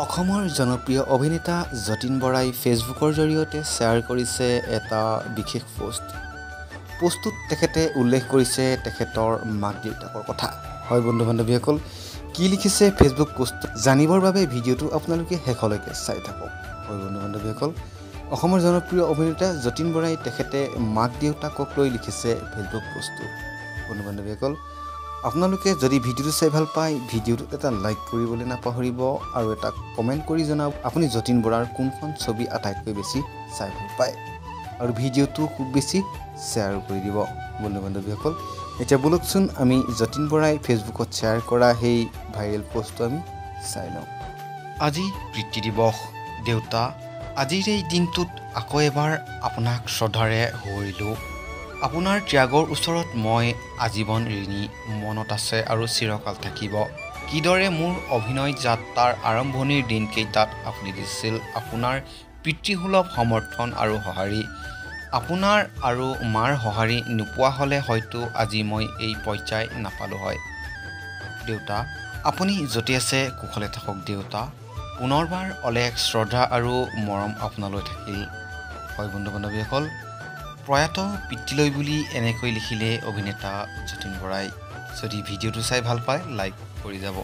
অসমৰ জনপ্ৰিয় অভিনেতা যতীন বৰাই ফেচবুকৰ জৰিয়তে শ্বেয়াৰ কৰিছে এটা বিশেষ পোষ্টটোত তেখেতে উল্লেখ কৰিছে তেখেতৰ মাক দেউতাকৰ কথা। হয় বন্ধু বান্ধৱীসকল, কি লিখিছে ফেচবুক পোষ্ট জানিবৰ বাবে ভিডিঅ'টো আপোনালোকে শেষলৈকে চাই থাকক। হয় বন্ধু বান্ধৱীসকল, অসমৰ জনপ্ৰিয় অভিনেতা যতীন বৰাই তেখেতে মাক দেউতাকক লৈ লিখিছে ফেচবুক পোষ্টটো। বন্ধু বান্ধৱীসকল, আপোনালোকে যদি ভিডিঅ'টো চাই ভাল পায় ভিডিঅ'টোত এটা লাইক কৰিবলৈ নাপাহৰিব আৰু এটা কমেণ্ট কৰি জনাওক আপুনি যতীন বৰাৰ কোনখন ছবি আটাইতকৈ বেছি চাই ভাল পায় আৰু ভিডিঅ'টো খুব বেছি শ্বেয়াৰ কৰি দিব। বন্ধু বান্ধৱীসকল, এতিয়া বলকচোন আমি যতীন বৰাই ফেচবুকত শ্বেয়াৰ কৰা সেই ভাইৰেল পোষ্টটো আমি চাই লওঁ। আজি পিতৃ দিৱস। দেউতা, আজিৰ এই দিনটোত আকৌ এবাৰ আপোনাক শ্ৰদ্ধাৰে সুঁৱৰিলোঁ। আপোনাৰ ত্যাগৰ ওচৰত মই আজীৱন ঋণী, মনত আছে আৰু চিৰকাল থাকিব। কিদৰে মোৰ অভিনয় যাত্ৰাৰ আৰম্ভণিৰ দিনকেইটাত আপুনি দিছিল আপোনাৰ পিতৃসুলভ সমৰ্থন আৰু সঁহাৰি। আপোনাৰ আৰু মাৰ সঁহাৰি নোপোৱা হ'লে হয়তো আজি মই এই পৰ্যায় নাপালোঁ হয়। দেউতা, আপুনি য'তে আছে কুশলে থাকক দেউতা। পুনৰবাৰ অলেখ শ্ৰদ্ধা আৰু মৰম আপোনালৈ থাকিল। হয় বন্ধু বান্ধৱীসকল, প্ৰয়াত পিতৃলৈ বুলি এনেকৈ লিখিলে অভিনেতা যতীন বৰাই। যদি ভিডিঅ'টো চাই ভাল পায় লাইক কৰি যাব।